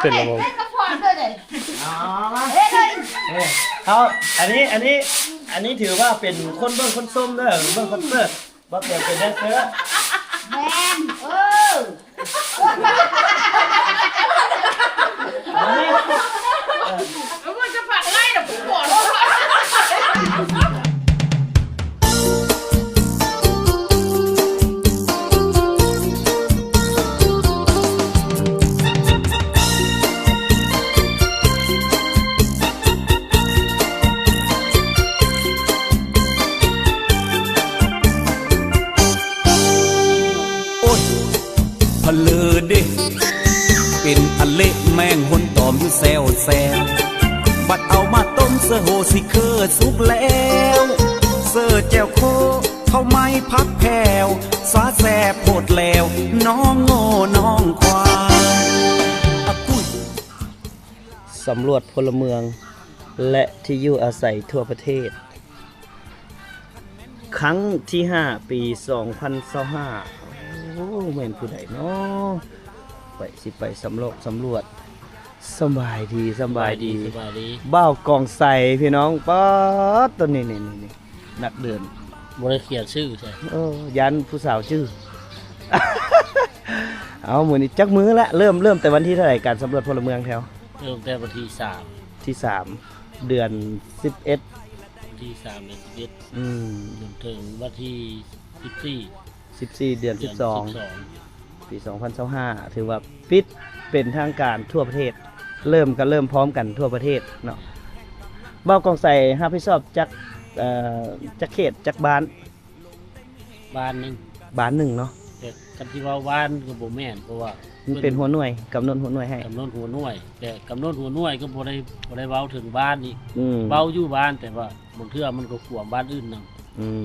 เป็นระบบ เขาอันนี้ถือว่าเป็นคนเบิ่งคนส้มเด้อเบิ่งคนเสิร์ฟบ่เปลี่ยนเป็นแดนเซอร์ แมนอันนี้ มันจะผัดไล่เดี๋ยวกูบอกแล้วพะเลือดิเป็นทะเลแมงหนตอมอยู่แซวแซวบัดเอามาต้มเสื้อโหสิเคอสุกแล้วเสื้อแจวโคเข้าไม้พักแผ่วสาแสบโพดแล้วน้องโง่น้องควายอะปุ้ย สำรวจพลเมืองและที่อยู่อาศัยทั่วประเทศ ครั้งที่ 5 ปี 2025โอ้แม่นผู้ใดเนาะไปสำรวจสบายดีบ้าวกองใส่พี่น้องป๊อดตัวนี้นักเดิน บ่ได้เขียนชื่อใช่ ยันผู้สาวชื่อ เอามื้อนี้จักมื้อละเริ่มแต่วันที่เท่าไหร่การสำรวจพลเมืองแถว เริ่มแต่วันที่ที่ 3 เดือน 11 วันที่3เดือน11จนถึงวันที่14 เดือน 12 12 ปี 2025ถือว่าปิดเป็นทางการทั่วประเทศ เริ่มพร้อมกันทั่วประเทศเนาะบ้าวกองใส่รับผิดชอบจักเขตจักบ้าน บ้านหนึง บ้านหนึ่งเนาะ แต่กันที่ว่าบ้านก็บ่แม่นเพราะว่า มันเป็นหัวหน่วยกำหนดหัวหน่วยให้ กำหนดหัวหน่วย แต่กำหนดหัวหน่วยก็บ่ได้เว้าถึงบ้านอีก อืม เว้าอยู่บ้านแต่ว่าบางเทื่อมันก็ขวมบ้านอื่นนำ ม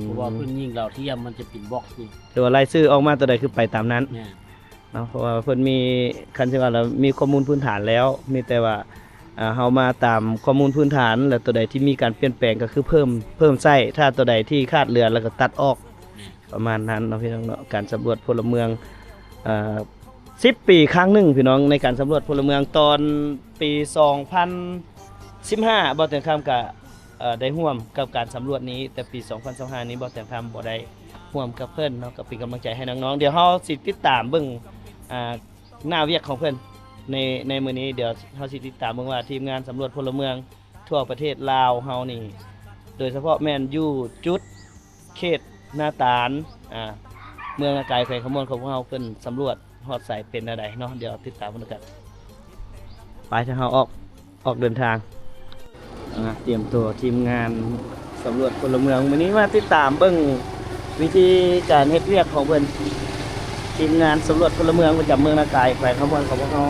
เพราะว่าเพิ่นยิงเราเทียมมันจะเป็นบล็อกนี่ แต่ว่ารายชื่อออกมาตัวใดคือไปตามนั้น แม่น เนาะเพราะว่าเพิ่นมีคันสิว่าเรามีข้อมูลพื้นฐานแล้วมีแต่ว่าเฮามาตามข้อมูลพื้นฐานแล้วตัวใดที่มีการเปลี่ยนแปลงก็คือเพิ่มใช้ถ้าตัวใดที่คาดเหลือแล้วก็ตัดออกประมาณนั้นเนาะพี่น้องเนาะการสำรวจพลเมือง10 ปีครั้งหนึ่งพี่น้องในการสำรวจพลเมืองตอนปี 2015บ่แต่งคำก็ได้ร่วมกับการสำรวจนี้แต่ปี 2025นี้บ่แต่งคำบ่ได้ร่วมกับเพิ่นเนาะก็เป็นกำลังใจให้น้องๆเดี๋ยวเฮาสิติดตามเบิ่งหน้าเวียกของเพิ่นในมื้อนี้เดี๋ยวเฮาสิติดตามเบิ่งว่าทีมงานสำรวจพลเมืองทั่วประเทศลาวเฮานี่โดยเฉพาะแม่นอยู่จุดเขตนาตาลเมืองนากายแขวงขมวนของพวกเฮาเพิ่นสำรวจฮอดใส่เป็นอะไรเนาะเดี๋ยวติดตามกันไปถ้าเฮาออกเดินทางเตรียมตัวทีมงานสำรวจพลเมืองมื้อนี้มาติดตามเบิ่งวิธีการเฮ็ดเวียกของเพิ่นทีมงานสำรวจพลเมืองประจำเมืองนากายแขวงขมวนของพวกเฮา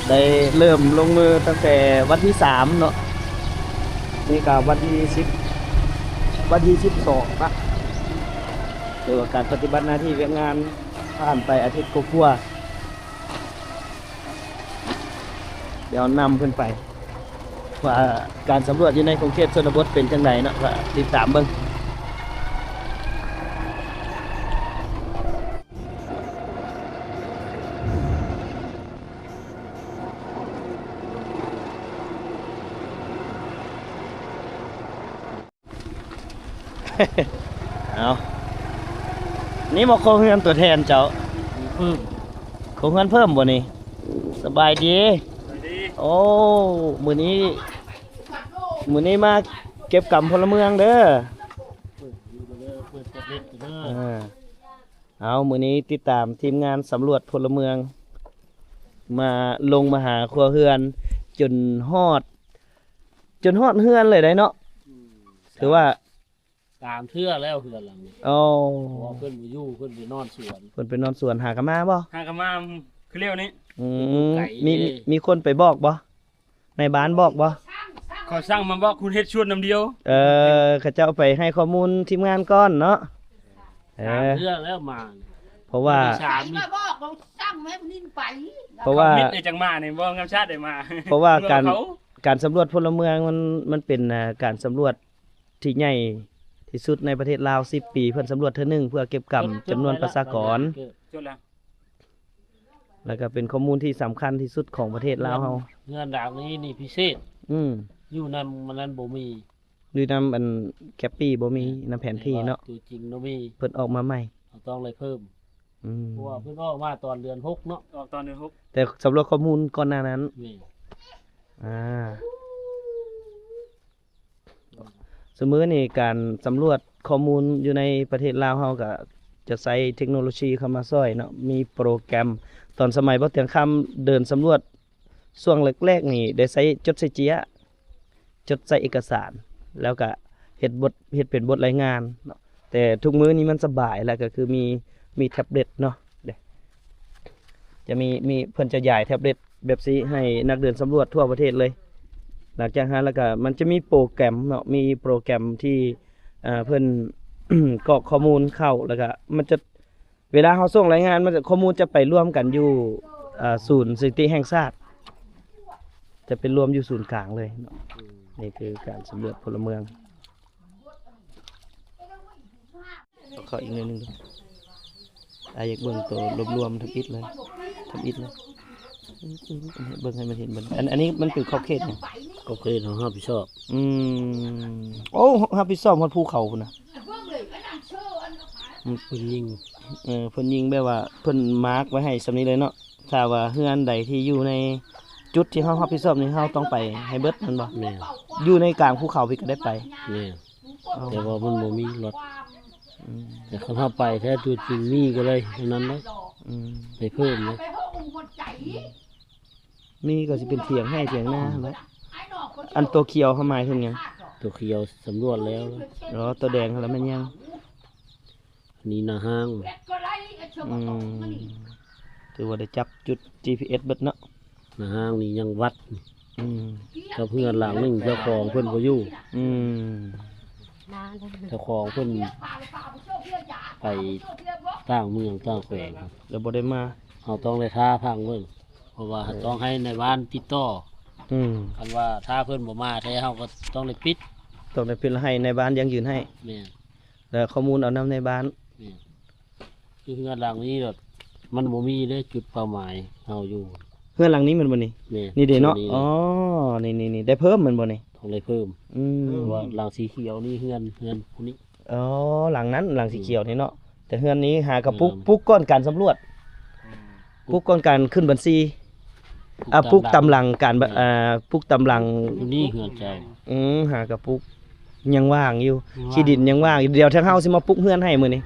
ได้เริ่มลงมือตั้งแต่วันที่3เนาะนี่ก็วันที่12นะโดยการปฏิบัติหน้าที่เวียกงานผ่านไปอาทิตย์กว่าเดี๋ยวนำเพิ่นไปว่าการสำรวจอยู่ในกรุงเทพชนบทเป็นจังไดเนาะว่าติดตามเบิ่ง เอานี่บอกโคงเงินตัวแทนเจ้าโคงเงินเพิ่มบ่นี่สบายดีโอ้มื้อนี้มาเก็บกำพลเมืองเด้อเอามื้อนี้ติดตามทีมงานสำรวจพลเมืองมาลงมาหาครัวเฮือนจนฮอดเฮือนเลยได้เนาะถือว่า3เทื่อแล้วเฮือนหลังนี้ โอ้ เพราะว่าเพิ่นบ่อยู่เพิ่นไปนอนสวน เพิ่นไปนอนสวนหากะมาบ่ หากมาคือเรียวนี้ มีคนไปบอกบ่ในบ้านบอกบ่ ขอสั่งมาบอกคุณเฮ็ดชวนน้ำเดียว เขาเจ้าไปให้ข้อมูลทีมงานก่อนเนาะ3เทื่อแล้วมา เพราะว่า มาบอกเราสั่งแม่นิ่งไป เพราะว่า มิดในจังมาเนี่ยบ่งามชาติได้มา เพราะว่าการสำรวจพลเมืองมันเป็นการสำรวจที่ใหญ่ ที่สุดในประเทศลาว10 ปีเพิ่นสำรวจเทื่อหนึงเพื่อเก็บกำจำนวนประชากร จดแล้ว แล้วก็เป็นข้อมูลที่สำคัญที่สุดของประเทศลาวเฮา เงินดาวนี้นี่พิเศษ อยู่นำมันนั้นบ่มี ดูนำอันแคปปี้บ่มีนำแผนที่เนาะ ตัวจริงเนาะมี เพิ่นออกมาใหม่ เราต้องเลยเพิ่มเพราะว่าเพิ่นออกมาตอนเดือน6เนาะ ออกตอนเดือน แต่สำรวจข้อมูลก่อนหน้านั้น นี่ สมมุตินี่การสำรวจข้อมูลอยู่ในประเทศลาวเฮาก็จะใช้เทคโนโลยีเข้ามาช่วยเนาะมีโปรแกรมตอนสมัยบ่เตียงคำเดินสำรวจช่วงแรกๆนี่ได้ใช้จดใส่เจียจดใส่เอกสาร แล้วก็เฮ็ดเป็นบทรายงานเนาะแต่ทุกมื้อนี้มันสบายแล้วก็คือมีแท็บเล็ตเนาะจะมีเพิ่นจะย้ายแท็บเล็ตแบบนี้ให้นักเดินสำรวจทั่วประเทศเลยหลังจากนั้นแล้วก็มันจะมีโปรแกรมเนาะมีโปรแกรมที่เพิ่น กรอกข้อมูลเข้าแล้วก็มันจะเวลาเขาส่งรายงานมันจะข้อมูลจะไปร่วมกันอยู่ศูนย์สถิติแห่งชาติจะเป็นรวมอยู่ศูนย์กลางเลยเนาะนี่คือการสำรวจพลเมืองขออีกนิดนึงอยากเบิ่งตัวรวมๆทำอิฐเลยเบิ่งให้มันเห็นอันนี้มันเป็นขอบเขตเนี่ย ก็เคยของรับผิดชอบ โอ้รับผิดชอบฮอดภูเขาพุ่นน่ะ เพิ่นยิง เพิ่นยิงแบบว่าเพิ่นมาร์กไว้ให้สำนี้เลยเนาะถ้าว่าเฮือนใดที่อยู่ในจุดที่เฮารับผิดชอบนี่เฮาต้องไปให้เบิดแม่นบ่ แม่ อยู่ในกลางภูเขาพี่ก็ได้ไป แม่แต่ว่ามันบ่มีรถแต่เขาพาไปแท้ตัวจริงมีก็เลยอันนั้นเนาะไปเพิ่มเลย มีก็สิเป็นเถียงให้เถียงหน้าแหละอันตัวเขียวเข้ามาถึงหยัง ตัวเขียวสำรวจแล้ว ตัวแดงแล้วมันยัง อันนี้นาห้าง ถือว่าได้จับจุด GPS เบิดเนาะ นาห้างนี่ยังวัดกับเพื่อนหลังหนึงเจ้าของเพิ่นบ่อยู่เจ้าของเพิ่นไปต่างเมืองต่างแขวงครับ แล้วบ่ได้มา เราต้องได้ท่าพังเพิ่นเพราะว่าต้องให้ในบ้านติดต่อคันว่าถ้าเพิ่นบ่มาแท้เฮาก็ต้องได้ปิด ต้องได้เป็นให้ในบ้านยังยืนให้ แม่น แล้วข้อมูลเอานำในบ้าน แม่นคือเงินหลังนี้แบบมันบ่มีเด้จุดเป้าหมายเฮาอยู่ เฮือนหลังนี้มันบ่นี่ แม่น นี่เด้เนาะอ๋อนี่ได้เพิ่มมันบ่นี่ ต้องได้เพิ่มเพราะว่าหลังสีเขียวนี่เฮือนผู้นี้ อ๋อหลังนั้นหลังสีเขียวนี่เนาะแต่เฮือนนี้หากระปุกก้อนการสำรวจปุกก้อนการขึ้นบัญชีปุกตำหลังการปุกตำหลัง อยู่นี่เฮือนเจ้า หากระปุกยังว่างอยู่ขี้ดินยังว่างอยู่เดี๋ยวทางเฮาสิมาปุกเฮือนให้มื้อนี้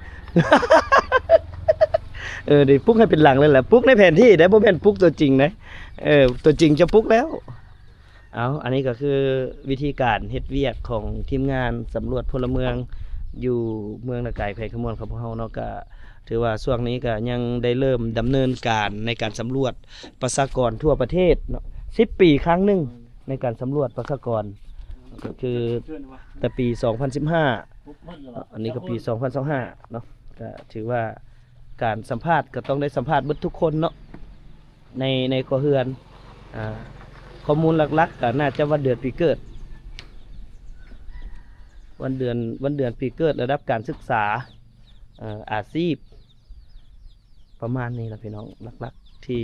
เดี๋ยวปุกให้เป็นหลังเลยแหละปุกในแผนที่ได้บ่แม่นปุกตัวจริงนะตัวจริงจะปุกแล้วอันนี้ก็คือวิธีการเฮ็ดเวียกของทีมงานสำรวจพลเมืองอยู่เมืองนาไก่ไผ่ขมวนของพวกเฮาเนาะก็ถือว่าช่วงนี้ก็ยังได้เริ่มดำเนินการในการสำรวจประชากรทั่วประเทศเนาะ10 ปีครั้งหนึงในการสำรวจประชากรก็คือแต่ปี 2015 อันนี้ก็ปี 2025 เนาะก็ถือว่าการสัมภาษณ์ก็ต้องได้สัมภาษณ์เบิดทุกคนเนาะในครัวเรือนข้อมูลหลักๆก็น่าจะวันเดือนปีเกิดวันเดือนปีเกิดระดับการศึกษาอาชีพประมาณนี้ล่ะพี่น้องหลักๆที่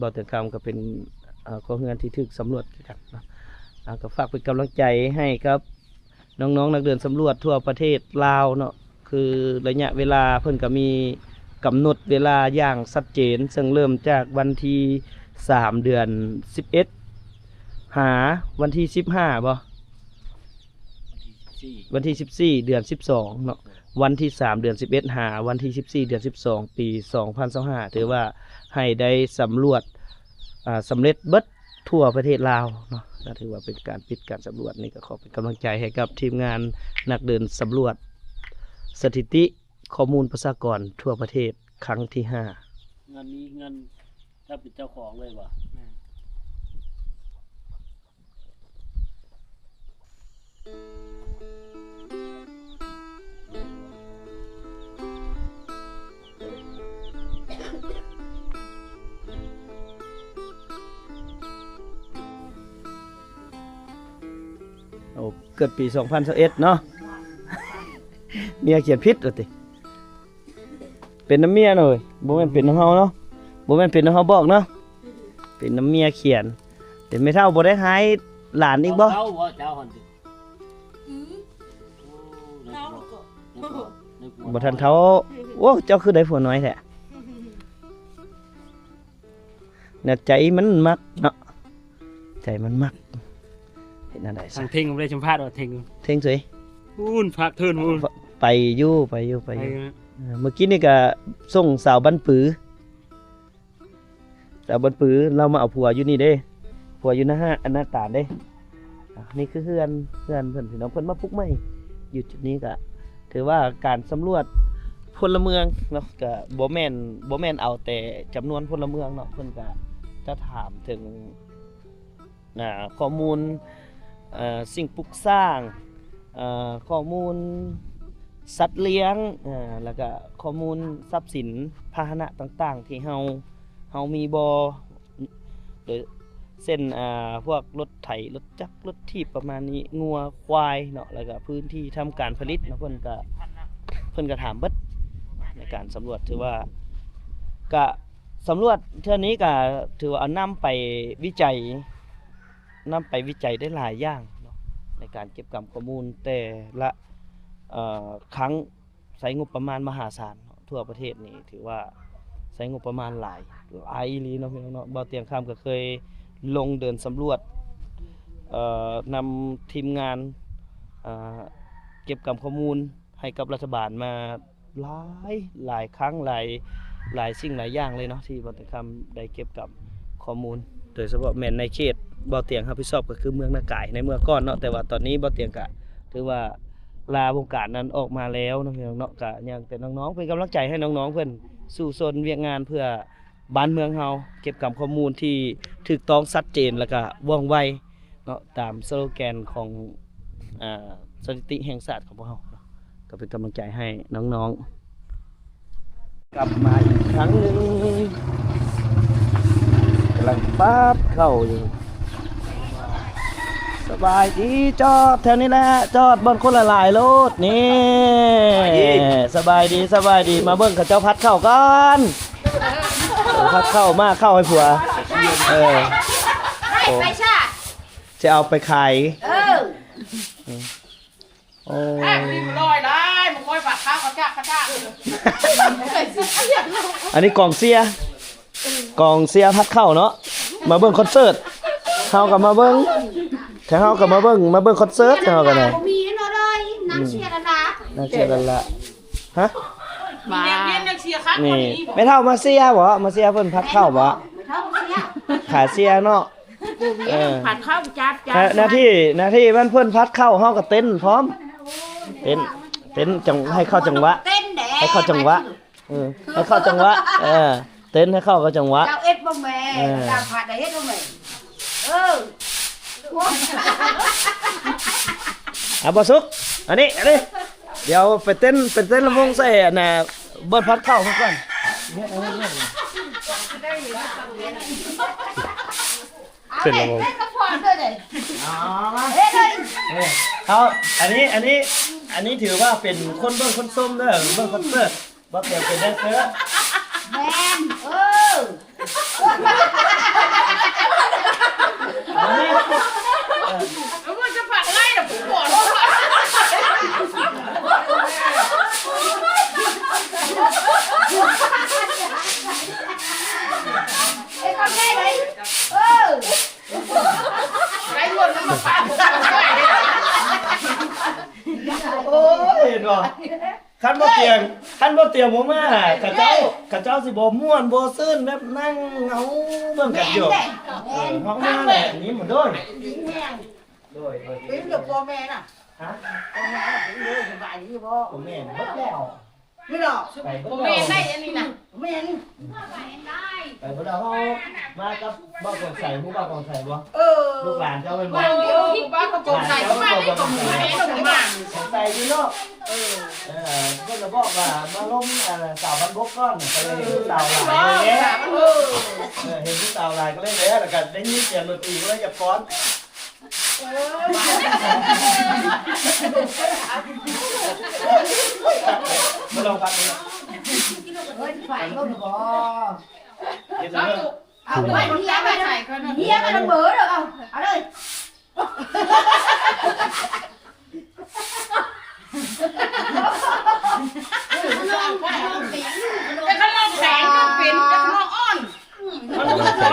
บ่เตือนคำก็เป็นครัวเรือนที่ถูกสำรวจกันเนาะก็ฝากเป็นกำลังใจให้ครับน้องๆนักเดินสำรวจทั่วประเทศลาวเนาะคือระยะเวลาเพิ่นก็มีกำหนดเวลาอย่างชัดเจนซึ่งเริ่มจากวันที่3 เดือน 11 หาวันที่15บ่วันที่14 เดือน 12เนาะวันที่3 เดือน 11 หาวันที่14 เดือน 12 ปี 2025ถือว่าให้ได้สำรวจสำเร็จเบิดทั่วประเทศลาวเนาะก็ถือว่าเป็นการปิดการสำรวจนี่ก็ขอเป็นกำลังใจให้กับทีมงานนักเดินสำรวจสถิติข้อมูลประชากรทั่วประเทศครั้งที่ 5 เงินนี้เงินถ้าเป็นเจ้าของเลยว่ะ เกิดปี 2021 เนาะ เมียเขียนผิดว่าติเป็นน้ำเมียหน่อยบ่แม่นเป็นน้ำเฮาเนาะบ่แม่นเป็นน้ำเฮาบอกเนาะเป็นน้ำเมียเขียนแต่ไม่เท่าบ่ได้หายหลานอีกบ่ เจ้าหั่นติ บ่ทันเท่าโอ้เจ้าคือได้ผัวน้อยแท้เนี่ยใจมันมักเนาะใจมันมักเห็นอะไร ทา ซะ งเท่งบ่ได้สัมภาษณ์ว่าเท่ง เท่งสวย พูนพักเทินพูน ไปอยู่เมื่อกี้นี่ก็ส่งสาวบ้านปือสาวบ้านปือเรามาเอาผัวอยู่นี่เด้ผัวอยู่หน้าอันหน้าตาเด้นี่คือเพื่อนเพิ่นพี่น้องเพิ่นมาปลุกใหม่อยู่จุดนี้ก็ถือว่าการสำรวจพลเมืองเนาะก็บ่แม่นเอาแต่จำนวนพลเมืองเนาะเพิ่นก็จะถามถึงข้อมูลสิ่งปลูกสร้างข้อมูลสัตว์เลี้ยงแล้วก็ข้อมูลทรัพย์สินพาหนะต่างๆที่เฮามีบ่โดยเส้นพวกรถไถรถจักรรถถีบประมาณนี้งัวควายเนาะแล้วก็พื้นที่ทำการผลิตเนาะเพิ่นก็ถามเบิดในการสำรวจถือว่าก็สำรวจเทื่อนี้ก็ถือว่าเอานำไปวิจัยได้หลายอย่างเนาะในการเก็บเกี่ยวข้อมูลแต่ละครั้งใช้งบประมาณมหาศาลทั่วประเทศนี่ถือว่าใช้งบประมาณหลายอีหลีเนาะพี่น้องเนาะบ่าวเตียงข้ามก็เคยลงเดินสำรวจนำทีมงานเก็บเกี่ยวข้อมูลให้กับรัฐบาลมาหลายครั้งหลายสิ่งหลายอย่างเลยเนาะที่บ่าวเตียงข้ามได้เก็บกับข้อมูลโดยเฉพาะแม่นในเขตบ่าวเตียงรับผิดชอบก็คือเมืองนากายในเมื่อก่อนเนาะแต่ว่าตอนนี้บ่าวเตียงก็ถือว่าลาวงการนั้นออกมาแล้วเนาะพี่น้องเนาะก็ยังแต่น้องๆเป็นกำลังใจให้น้องๆเพิ่นสู่สนเวียกงานเพื่อบ้านเมืองเฮาเก็บข้อมูลที่ถูกต้องชัดเจนแล้วก็ว่องไวเนาะตามสโลแกนของสถิติแห่งชาติของพวกเฮาเนาะก็เป็นกำลังใจให้น้องๆกลับมาอีกครั้งนึงกำลังปั๊บเข้าอยู่สบายดีจอดแถวนี้แหละจอดบนคนละหลายรถนี่สบายดีมาเบิ่งกับเจ้าพัดเข้าก่อนพัดเข้ามาเข้าให้ผัวไปชา จะเอาไปขายโอ้ แอบริมลอยได้มึงคอยปากข้าวกระจาก อันนี้กองเสียพัดเข้าเนาะมาเบิ่งคอนเสิร์ตเฮากับมาเบิ่งถ้าเฮากับมาเบิ่งคอนเสิร์ตเฮากันได้มีเนาะเลยน้ำเชียร์ละ ฮะ มีเรียนยังเชียร์คัดคน นี่ นี้บอก ไม่เท่ามาเสียบ่มาเสียเพิ่นพัดเข้าบ่ เท่าเชียร์ ขาเสียเนาะ ผัดข้าวจับ หน้าที่มันเพิ่นพัดเข้าเฮาก็เต้นพร้อมเต้นจังให้เข้าจังหวะ เต้นแดด ให้เข้าจังหวะให้เข้าจังหวะเต้นให้เข้ากับจังหวะ เจ้าเอ็ดบ่แม่ดาวผัดได้เฮ็ดบ่แม่บ่สุกอันนี้เดี๋ยวไปเต้นลำวงใส่น่ะเบิ่นพัดเข้าเพิ่นก่อนเต้นลำวง เฮ็ดก็พอเลย อ๋อ เฮ็ดเลย เอาอันนี้ถือว่าเป็นคนเบิ่งคนส้มเด้อเบิ่งคอนเสิร์ตบ่เปลี่ยนเป็นแดนเซอร์ แม่นมันจะผัดไล่แต่ผมบอกเอ็ดก็แค่ไหนไล่วนแล้วมาปาผมได้เลย โอ้ยเห็นบ่คันบ่เตียงผมมาข้าเจ้าสิบ่ม่วนบ่ซื่นแบบนั่งเหงาเบิ่งกันอยู่ห้องมาแหละนี่หมดด้วยโดย เป็นเด็กพ่อแม่น่ะ ฮะ พ่อแม่เป็นเรื่องสบายดีบ่ ผมแม่นเบิดแล้ว ไม่หรอก ไปเบิ ผ ด ม แล้ เรียนได้ ว อันนี้นะ แม่น ไปเบิดแล้วเฮามากับบ่าวกองใส่ผู้บ่าวกองใส่บ่ Ừ. ลูกหลานเจ้าเป็นบ่ บ้านเดียวที่บ้านกระโปรงใส่เข้ามาได้กับหมูแม่ดอกมา ใส่อยู่เนาะก็จะบอกว่ามาล้มสาวบันบกก้อนก็เลยเห็นสาวหลายเลยเห็นสาวหลายก็เลยแล้วก็ได้ยินเสียงดนตรีก็เลยจะฟ้อน มาลองปัดเลย เฮ้ยฝ่ายก็บ่ เดี๋ยวจะเริ่ม เอาไว้เฮีย ไม่ มา ใส่ก็นั่น เฮียมาทำเบอร์เด้อเอาเลย แต่ข้างนอกแข็งก็เป็นแต่ข้างนอกอ่อน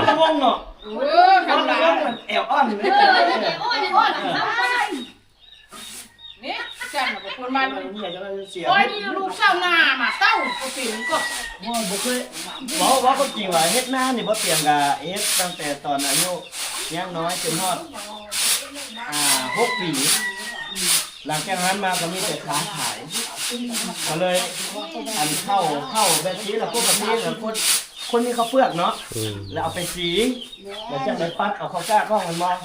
มันวงเนาะ ข้างหลัง มันแอวอ่อนเลย นี่จันกับคนมัน เนี่ยจะเสีย โอ้ยนี่ลูกเศร้าหน้ามาเต้าก็เป็นก็ บ่เคยบอกก็จริงว่าเฮ็ดหน้านี่บ่เตรียมกับเฮ็ดตั้งแต่ตอนอายุยังน้อยจนฮอด6 ปีหลังจากนั้นมาก็มีแต่ค้าขายก็เลยอันเข้าแบบนี้แล้วพวกแบบนี้แล้วคนนี้เขาเปลือกเนาะแล้วเอาไปสีแล้วจะไปปัดเอาเข้ากล้าก้องมันมอง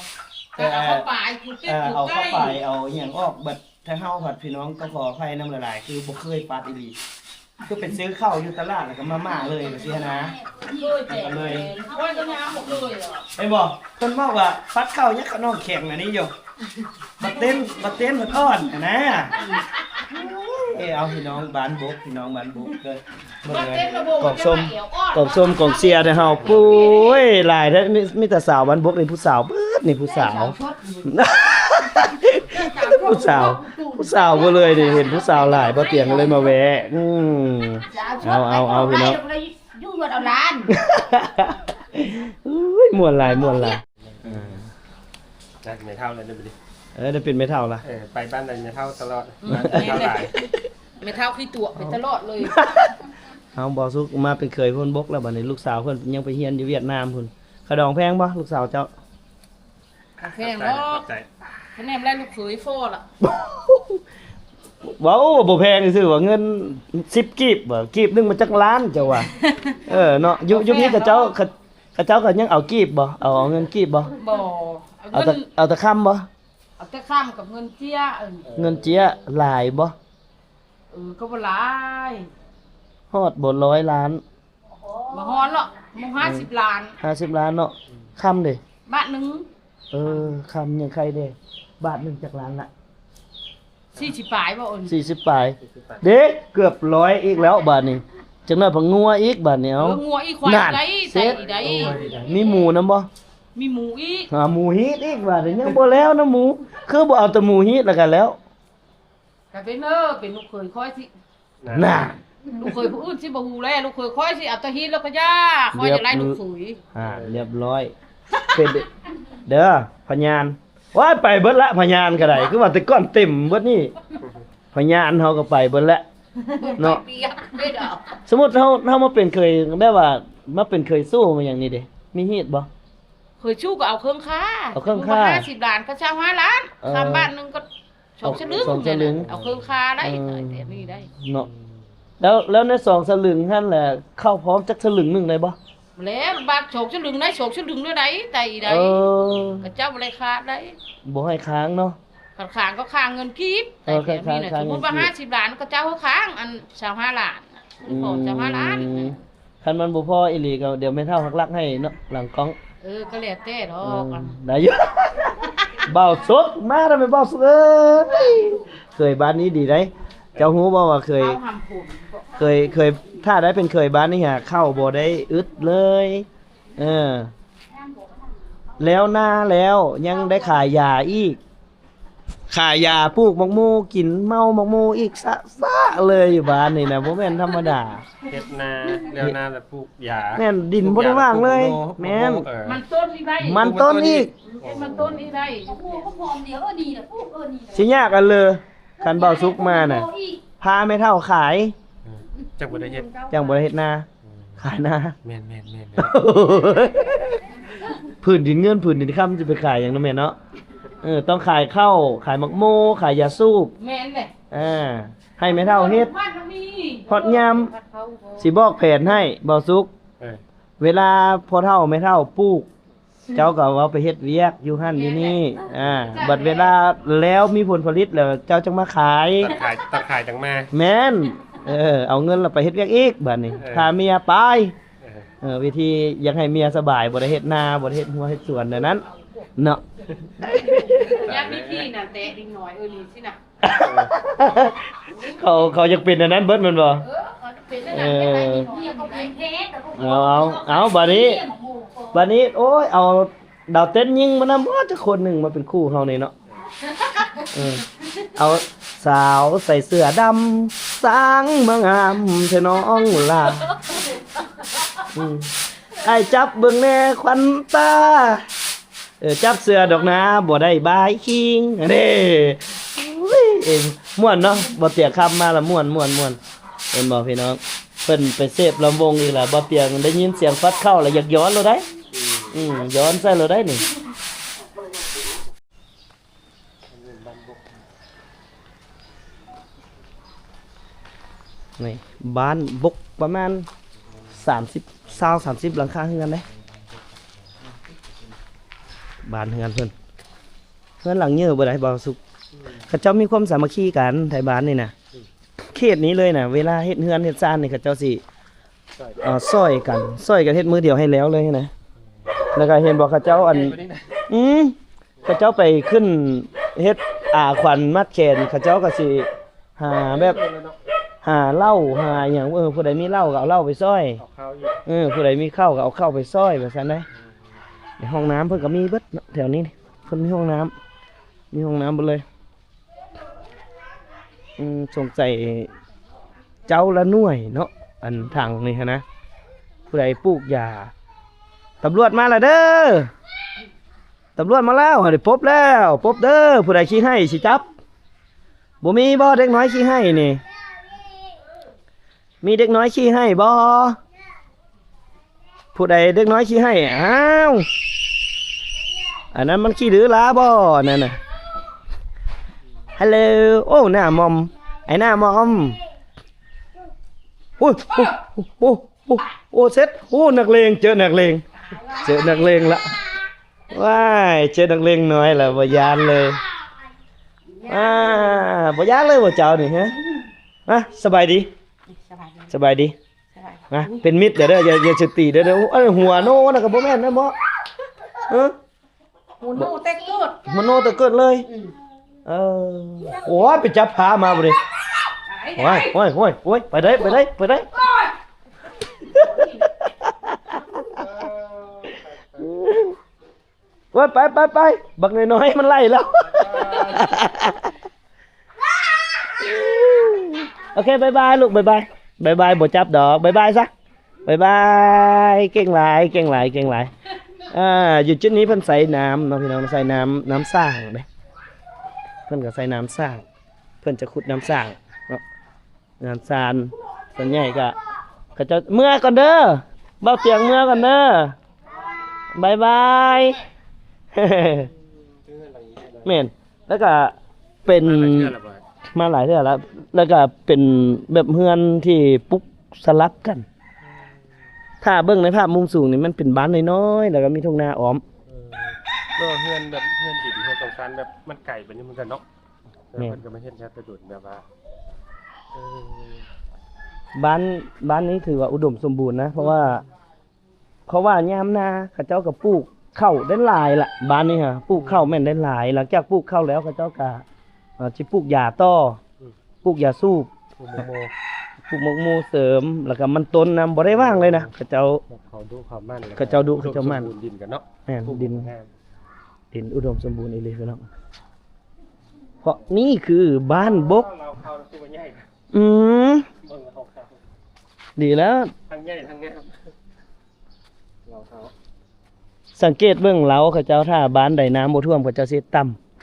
แต่เอาเข้าไปกูติดกู เอา ใก เข้า ล้ ไปเอาอหย่างออกบัดถ้าเฮาผัดพี่น้องก็ขออภัยน้ำละลายคือบ่เคยปัดอีหลีคือเป็นซื้อข้าวอยู่ตลาดแล้วก็มาม่าเลยแบบนี้นะเลย โอ้ยก็น้ำหมดเลยอ่ะ ไอ้บอกคนบอกว่าปัดข้าวยักษ์น้องแข็งอันนี้อยู่บัดเต้นมันอ่อนนะเอาพี่น้องบ้านบกพี่น้องบ้านบกเลยกอกส้มกองเสียแต่เฮาปุ้ยหลายแท้มีแต่สาวบ้านบกนี่ผู้สาวเบิดนี่ผู้สาว ผู้สาวบ่เลยนี่เห็นผู้สาวหลายบ่เตียงเลยมาแวะเอาพี่น้อง ยุ่งเอาล้าน อุ้ยม่วนหลาย ได้ไม่เท่าเลยนะบิดิ ได้เป็นไม่เท่าล่ะ ไปบ้านใดไม่เท่าตลอดไม่เท่าหลาย ไม่เท่าขี้ตัวไปตลอดเลย เอาบ่สุกมาเป็นเคยคนบกแล้วบัดนี้ลูกสาวเพิ่นยังไปเรียนอยู่เวียดนามพุ่นขะดองแพงบ่ลูกสาวเจ้า แพงเนาะคะแนนแรกลูกเขยโฟล่ะ ว้าวบ่แพงซื่อว่าเงิน10กีบบ่กีบนึงมันจักล้านเจ้าว่าเนาะยุคนี้กับเจ้าก็ยังเอากีบบ่เอาเงินกีบบ่ บ่ เอาแต่คำบ่ เอาแต่ข้ามกับเงินเจี้ย เงินเจียหลายบ่ ก็บ่หลาย ฮอดบ่100 ล้าน บ่ฮอนหรอกมึง50 ล้าน 50 ล้านเนาะคำเด้ บาทนึง คำยังใครเด้บาทหนึงจักล้านละ 40ปลายบ่อ่อน 40ปลายเด็กเกือบ100อีกแล้วบาทนี้จังนั้นพะงัวอีกบาทนี้เอา งัวอีควายได้ใส่ได้ มีหมูนำบ่ มีหมูอีก หมูฮีทอีกบาทนี้ยังบ่แล้วนะหมูคือบ่เอาแต่หมูฮีทแล้วกันแล้ว ก็เป็นเป็นลูกเขยค่อยสิ น่ะ ลูกเขยผู้อื่นสิบ่ฮู้แลลูกเขยค่อยสิเอาแตะฮีแล้วก็ย่าค่อยจะไล่ลูกเขย เรียบร้อยเป็นเด้อพญานว้ายไปเบิดละพญานก็ได้คือว่าแต่ก่อนเต็มเบิดนี่พญานเฮาก็ไปเบิดละเนาะ เปียกเด้ดอก สมมุติเฮามาเป็นเคยแบบว่ามาเป็นเคยสู้มาอย่างนี้เด้มีฮีดบ่ เคยชู้ก็เอาเครื่องค่า เอาเครื่องค่า 50 ล้านก็เช่า5ล้านทำบ้านนึงก็2สลึง สองสลึง เอาเครื่องค่าได้แต่นี่ได้ เนาะแล้วใน2สลึงหั่นแหละเข้าพร้อมจักสลึงหนึงได้บ่ แล้วบ้าน2สลึงได้2สลึงด้วยได้ไตได้ ก็เจ้าบ่ได้ค่าได้ บ่ให้ค้างเนาะ ค้างก็ค้างเงินกีบแต่แบบนี้น่ะสมมุติว่า50ล้านก็เจ้าเขาค้างอัน25ล้านขอ25ล้าน คันมันบ่พออีหลีก็เดี๋ยวแม่เฒ่าหักลักให้เนาะหลังกล้อง ก็แล้วแต่ดอกอัน ได้อยู่ เบาสุกมาทำไมเบาสุกเคยบ้านนี้ดีได้เจ้าฮู้บ่ว่าเคย เอาหำผุน เคยถ้าได้เป็นเคยบ้านนี่ฮะเข้าบ่ได้อึดเลยแล้วหน้าแล้วยังได้ขายยาอีกขายยาปลูกมักมูกินเมามักมูอีกซะเลยอยู่บ้านนี่นะบ่แม่นธรรมดา เฮ็ดนาแล้วนาแบบปลูกยา แม่นดินบ่ได้ว่างเลย แม่น มันต้นนี่ได้ มันต้นอีก มันต้นนี่ได้ สิยากกันเลยคันเบาสุกมาน่ะพาไม่เท่าขาย จักบ่ได้เฮ็ด จังบ่ได้เฮ็ดนาขายนา แม่น พื้นดินเงินพื้นดินค่ำจะไปขายหยังเนาะแม่เนาะต้องขายข้าวขายมักโมขายยาสูบ แม่นเลย ให้ไม่เท่าเฮ็ดฮอดยามสิบอกแผนให้เบาสุก เวลาพอเท่าไม่เท่าปลูก เจ้าก็เอาไปเฮ็ดเวียกอยู่หั่นอยู่นี่บัดเวลาแล้วมีผลผลิตแล้วเจ้าจังมาขาย ตัดขายจังมา แม่นเอาเงินเราไปเฮ็ดเวียกอีกบัดนี้พาเมียไปวิธีอยากให้เมียสบายบ่ได้เฮ็ดนาบ่ได้เฮ็ดหัวเฮ็ดสวนดังนั้น เนาะ อยากมีพี่น่ะแตะดิงน้อยนี่สิน่ะ เขาอยากเป็นอันนั้นเบิดแมันบ่ เป็นนั่นน่ะเป็นไรดิงน้อย ก็เป็นเพชร เอาบัดนี้โอ้ยเอาดาวเต้นยิงมานำบ่จะคนหนึงมาเป็นคู่เฮานี่เนาะเอาสาวใส่เสื้อดำสร้างมางามเธอน้องล่ะไอ้จับเบิ่งแน่ควันตาจับเสื้อดอกนาบ่ได้บายคิงเด้ม่วนเนาะบ่เตียคำมาละม่วนเห็นบ่พี่น้องเพิ่นไปเสพลำวงอีกล่ะบ่เตียงได้ยินเสียงฟัดเข้าแล้วอยากย้อนเลยได้ย้อนใส่เลยได้นี่นี่บ้านบกประมาณ30 หลังคาเฮือนเด้บ้านเฮือนเพิ่นหลังเยอะบ่ได้บ่สุกเขาเจ้ามีความสามัคคีกันไทยบ้านนี่นะเขตนี้เลยนะเวลาเฮ็ดเฮือนเฮ็ดซ่านนี่เขาเจ้าสิซอยกันเฮ็ดมือเดียวให้แล้วเลยนะแล้วก็เห็นบอกเขาเจ้าเขาเจ้าไปขึ้นเฮ็ดขวัญมัดแขนเขาเจ้าก็สิหาแบบหาเหล้าหาหยังผู้ใดมีเหล้าก็เอาเหล้าไปซอยผู้ใดมีข้าวก็เอาข้าวไปซอยแบบนั้นได้ในห้องน้ำเพิ่นก็มีเบิดแถวนี้เพิ่นมีห้องน้ำเบิดเลยสงสัยเจ้าละหน่วยเนาะอันทางนี่นะผู้ใดปลูกยาตำรวจมาแล้วเด้อตำรวจมาแล้วได้พบเด้อผู้ใดขี้ให้สิจับบ่มีบ่เด็กน้อยขี้ให้นี่มีเด็กน้อยขี้ให้บ่ผู้ใดเด็กน้อยขี้ให้อ้าวอันนั้นมันขี้หรือลาบ่นั่นน่ะฮัลโหลโอ้หน้ามอมไอ้หน้ามอมโอ้เสร็จโอ้นักเลงเจอนักเลงละว้ายเจอนักเลงน้อยละบ่ยานเลยบ่ยานเลยบ่เจ้านี่ฮะสบายดีนะเป็นมิตรอย่าสติเด้อหัวโน่น่ะก็บ่แม่นนะบ่หูโนแต่เกิด มันโน่แต่เกิดเลยโอ้ยไปจับพามาบ่ดิโอ้ยไปได้ไปบักน้อยๆมันไล่แล้วโอเคบายบายลูกบายบายบ่จับดอกบายซะบายเก่งหลายอยู่จุดนี้เพิ่นใส่น้ำเนาะพี่น้องใส่น้ำสร้างเด้เพิ่นก็ใส่น้ำสร้างเพิ่นจะขุดน้ำสร้างเนาะน้ำสร้างส่วนใหญ่ก็จะเมื่อก่อนเด้อเบาเตียงเมื่อก่อนเด้อบายแม่นแล้วก็เป็นมาหลายเทื่อแล้วก็เป็นแบบเฮือนที่ปุ๊กสลักกันถ้าเบิ่งในภาพมุมสูงนี่มันเป็นบ้านน้อยๆแล้วก็มีทุ่งนาอ้อมก็เฮือนแบบเฮือนดินเฮือนตรงกันแบบมันไก่แบบนี้เหมือนกันเนาะมันก็ไม่เห็นแค่กระโดดแบบว่าบ้านนี้ถือว่าอุดมสมบูรณ์นะเพราะว่ายามนาเขาเจ้าก็ปลูกข้าวได้หลายละบ้านนี้ฮะปลูกข้าวแม่นได้หลายหลังจากปลูกข้าวแล้วเขาเจ้าก็สิปลูกหญ้าต่อปลูกหญ้าสูบปลูกมกโมเสริมแล้วก็มันต้นบ่ได้ว่างเลยนะเขาเจ้าดูเขามั่นเขาเจ้าดูเขาเจ้ามั่นดินกันเนาะแม่นดินอุดมสมบูรณ์อีหลีพี่น้องเพราะนี่คือบ้านบกดีแล้วทั้งใหญ่ทั้งงามสังเกตเบื้องเล้าเขาเจ้าถ้าบ้านใดน้ำบ่ท่วมเขาเจ้าสิต่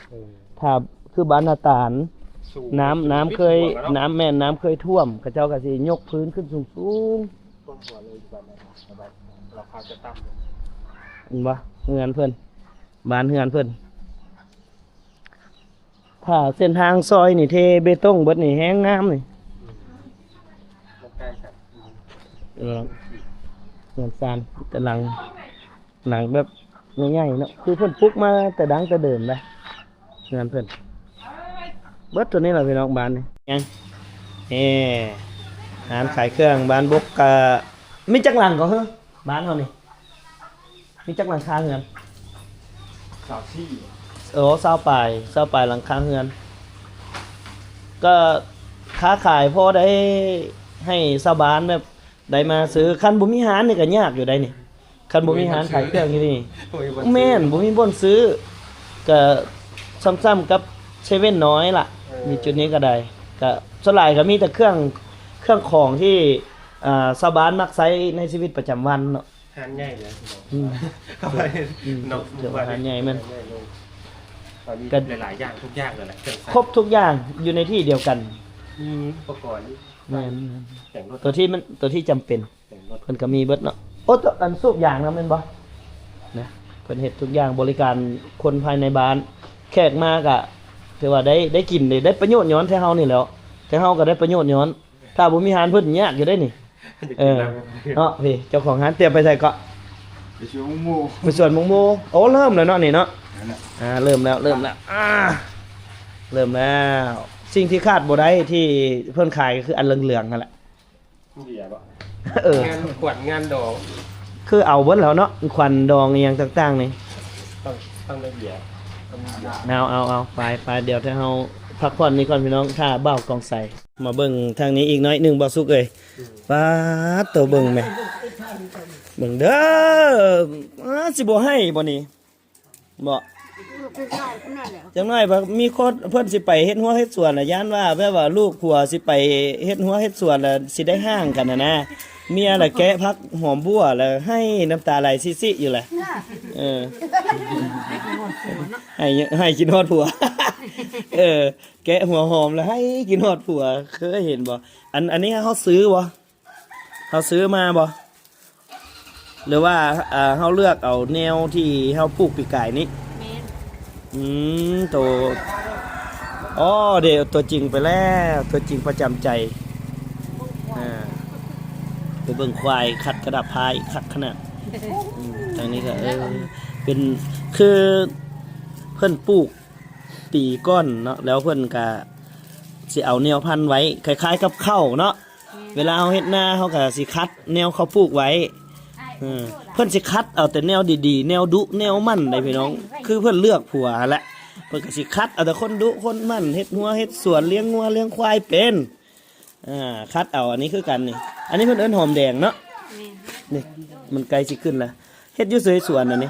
ำถ้าคือบ้านนาตาลน้ำเคยน้ำเคยท่วมเขาเจ้าก็สิยกพื้นขึ้นสูงท่วมหัวเลยบ้านราคาจะต่ำเห็นบ่เฮือนเพิ่นบ้านเฮือนเพิ่นถ้าเส้นทางซอยนี่เทเบตงเบิดนี่แห้งงามนี่เงินซานแต่หลังแบบง่ายๆเนาะคือเพิ่นปลุกมาแต่ดังแต่เดิมเลยเงินเพิ่นเบิดตัวนี้แหละพี่น้องบ้านนี่ยังร้านขายเครื่องบ้านบกมีจักหลังก็เหรอบ้านเฮานี่มีจักหลังคาเงิน โอ้เศร้าปลายหลังคาเฮือน ก็ค้าขายพอได้ให้ชาวบ้านแบบได้มาซื้อคันบ่มีหารนี่ก็ยากอยู่ได้นี่คันบ่มีหารขายเครื่องอยู่นี่แม่นบ่มีบ่อนซื้อก็ซ้ำๆกับเซเว่นน้อยล่ะมีจุดนี้ก็ได้ก็ส่วนหลายก็มีแต่เครื่องของที่ชาวบ้านมักใช้ในชีวิตประจำวันเนาะ หานใหญ่เลย อืม เข้าไปเนาะ เดี๋ยวอาหารใหญ่มัน ก็หลายๆอย่างทุกอย่างเลยแหละ ครบทุกอย่างอยู่ในที่เดียวกัน มีอุปกรณ์ แม่น แต่งรถ ตัวที่จำเป็น แต่งรถ เพิ่นก็มีเบิดเนาะโอ้ตัวอันสูบยางนำแม่นบ่นะเพิ่นเฮ็ดทุกอย่างบริการคนภายในบ้านแขกมาก็ถือว่าได้กินได้ประโยชน์ย้อนแท้เฮานี่แหล้วแต่เฮาก็ได้ประโยชน์ย้อน ถ้าบ่มีหารเพิ่นยากอยู่ได้นี่เนาะพี่เจ้าของร้านเตรียมไปใส่ก็ ไปช่วยหมู ไปสวนมงโมโอ้เริ่มแล้วเนาะนี่เนาะ นั่นน่ะ เริ่มแล้วเริ่มแล้วเริ่มแล้ว สิ่งที่คาดบ่ได้ที่เพิ่นขายก็คืออันเหลืองๆนั่นแหละ เบียร์ป่ะ เออ งานขวัญงานดอก คือเอาเบิดแล้วเนาะควันดองอหยังต่างๆนี่ ต้องได้เบียร์ต้องมีเบียร์ เอาไปเดี๋ยวถ้าเฮาพักผ่อนนี่ก่อนพี่น้องถ้าเบ้ากองใส่มาเบิ่งทางนี้อีกน้อยหนึงบ่สุกเอ้ยป๊าดตัวเบิ่งแม่เบิ่งเด้อสิบ่ให้บ่นี่บ่จังน้อยว่ามีคนเพิ่นสิไปเฮ็ดหัวเฮ็ดสวนน่ะย่านว่าแบบว่าลูกผัวสิไปเฮ็ดหัวเฮ็ดสวนแล้วสิได้ห่างกันน่ะนะเมียน่ะแกะพักหอมบัวแล้วให้น้ำตาไหลซิๆอยู่แหละเออให้กินฮอดผัว แกะหัวหอมแล้วให้กินฮอดผัวเคยเห็นบ่อันนี้เฮาซื้อบ่เฮาซื้อมาบ่หรือว่าเฮาเลือกเอาแนวที่เฮาปลูกปีกไก่นี้ตัวอ๋อเดี๋ยวตัวจริงไปแล้วตัวจริงประจำใจไปเบิ่งควายขัดกระดับพายขัดขนาดทางนี้ก็เป็นคือเพิ่นปลูกปีก้อนเนาะแล้วเพิ่นก็สิเอาแนวพันธุ์ไว้คล้ายๆกับข้าวเนาะเวลาเฮาเฮ็ดนาเฮาก็สิคัดแนวเขาปลูกไว้เพิ่นสิคัดเอาแต่แนวดีๆแนวดุแนวมั่นได้พี่น้องคือเพิ่นเลือกผัวแหละเพิ่นก็สิคัดเอาแต่คนดุคนมั่นเฮ็ดหัวเฮ็ดสวนเลี้ยงงัวเลี้ยงควายเป็นคัดเอาอันนี้คือกันนี่อันนี้เพิ่นเอิ้นหอมแดงเนาะนี่มันไกลสิขึ้นแล้วเฮ็ดอยู่สวนอันนี้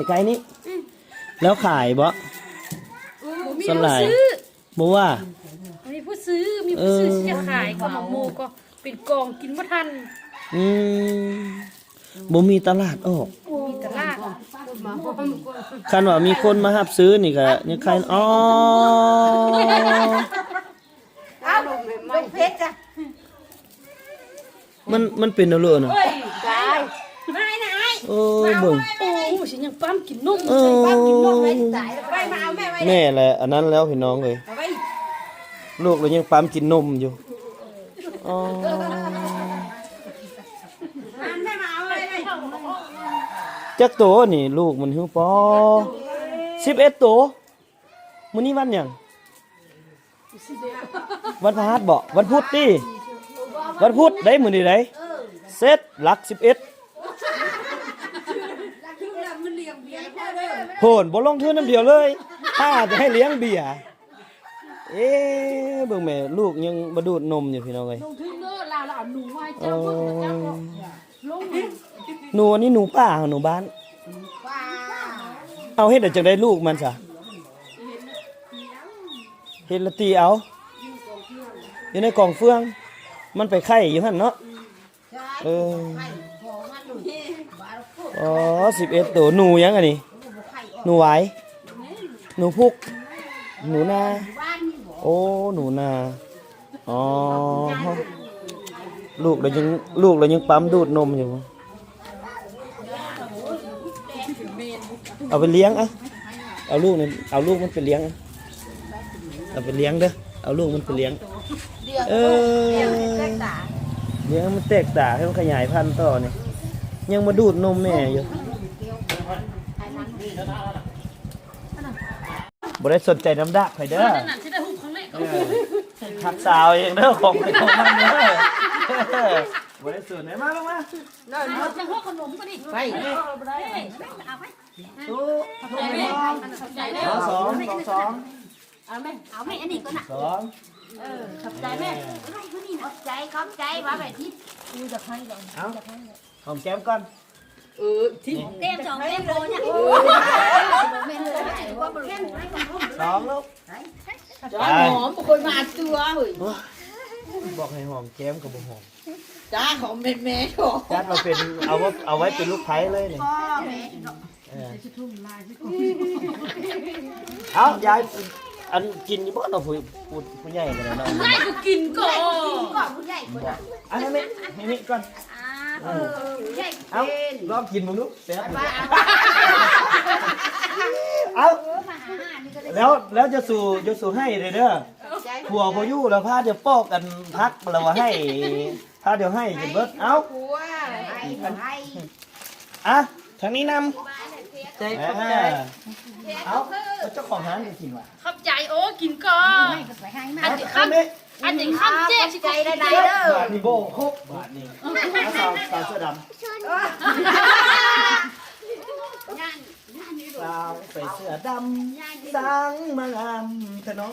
ไกลๆนี้แล้วขายบ่สลายบ่ว่า มีผู้ซื้อที่จะขายก็หมกหมูก็เป็นกองกินบ่ทัน บ่มีตลาดออก มีตลาด คันว่ามีคนมารับซื้อนี่ก็ยังใครอ๋อ เอาลงเพชรจ้ะ มันเป็นเอาเลยน่ะ ได้ไม่นะไอ้ โอ้เบิ่ง โอ้ฉันยังปั๊มกินนม ป้ากินนมไว้ตายไปมาเอาแม่ไว้ แม่แหละอันนั้นแล้วพี่น้องเอ้ย เอาไว้ ลูกเรายังปั๊มกินนมอยู่อ๋อ แม่มาเอาไว้เลย จักโตนี่ลูกมันหิวปอ11โตมื้อนี้วันหยังวันพฤหัสบ่วันพุธติวันพุธได้มื้อนี้ได้เสร็จหลัก11โหนบ่ลงทุนน้ำเดียวเลยถ้าจะให้เลี้ยงเบียร์เบิ่งแม่ลูกยังบ่ดูดนมอยู่พี่น้องเอ้ย ลงทุนเด้อลาวแล้วเอาหนูไว้เจ้าเพิ่นเจ้าบอกลง หนูอันนี้หนูป่าหนูบ้าน เอาเฮ็ดได้จังได้ลูกมันซะเฮ็ดละตีเอาอยู่ในกล่องเฟืองมันไปไข่อยู่หั่นเนาะอ๋อ11ตัวหนูยังอันนี้หนูหวายหนูพุกหนูนาโอ้หนูนาอ๋อลูกเรายังปั๊มดูดนมอยู่เอาไปเลี้ยงเอาลูกมันไปเลี้ยงเอาไปเลี้ยงเด้อเอาลูกมันไปเลี้ยงเลี้ยงมันแตกตาให้มันขยายพันธุ์ต่อนี่ยังมาดูดนมแม่อยู่บ่ได้สนใจน้ำดักไผเด้อ นั่นน่ะสิได้หุบข้างใน ขับสาวเองเด้อของไปของมันเด้อ บ่ได้สูตรไหนมาลงมา เอาจังหัวขนมก็ดิ ไป สู้ ใจได้ เอาสอง เอาไหมอันนี้ก็น่ะ สอง ขอบใจแม่ขอบใจว่าแบบที่ เอาหอมแก้มก่อน เต็ม2เต็มโลเนี่ย สองลูก หอมคนมาตัวเฮ้ย บอกให้หอมแก้มกับบ่หอม จ้าหอมแม่ๆโถ จัดมาเป็นเอาไว้เป็นลูกไผ่เลยนี่เอายายอันกินนี่บ่เนาะผู้ใหญ่กันแล้วเนาะ ไล่ก็กินก่อน ก่อนผู้ใหญ่คนน่ะ อันนี้ให้นี่ก่อน ผู้ใหญ่ เอาลองกินมึงดูแซ่บเอาแล้วจะสู่ให้เลยเด้อผัวพออยู่แล้วพาจะปอกกันพักแล้วว่าให้พาเดี๋ยวให้กินเบิดเอา ผัวให้ อ่ะทางนี้นำใจขอบใจเอาเจ้าของร้านจะกินว่ะ ขับใจโอ้กินก่อน ไปให้มา อันนี้คำอันนี้คำเจ๊สิ ใจได้ บา เด้อ ทนี่โบครบบาทนี่เอาสาวเสื้อดำสาวใส่เสื้อดำสังมางามขน้อง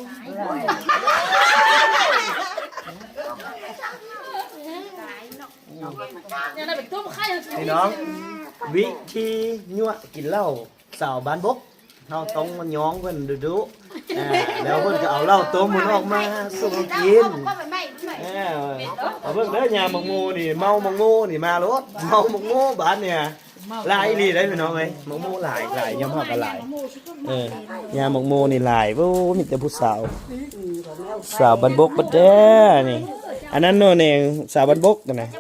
เนี่ยน่ะเป็นต้มไข่ พี่น้อง วิธียั่วกินเหล้าสาวบ้านบกเฮาต้องมันย้องเพิ่นดุแล้วเพิ่นก็เอาเหล้าต้มมันออกมาสู่กิน ก็ไปไม่ไม่ เอาเพิ่นเด้อยาหมกงูนี่เมาหมกงูนี่มารถเมาหมกงูบ้านเนี่ยหลายอีหลีได้พี่น้องเอ้ยหมกงูหลายยำฮอดก็หลายยาหมกงูนี่หลายโอ้มีแต่ผู้สาวบ้านบกบัดเด้อนี่อันนั้นโน่นเองสาวบ้านบกกันนะ จะ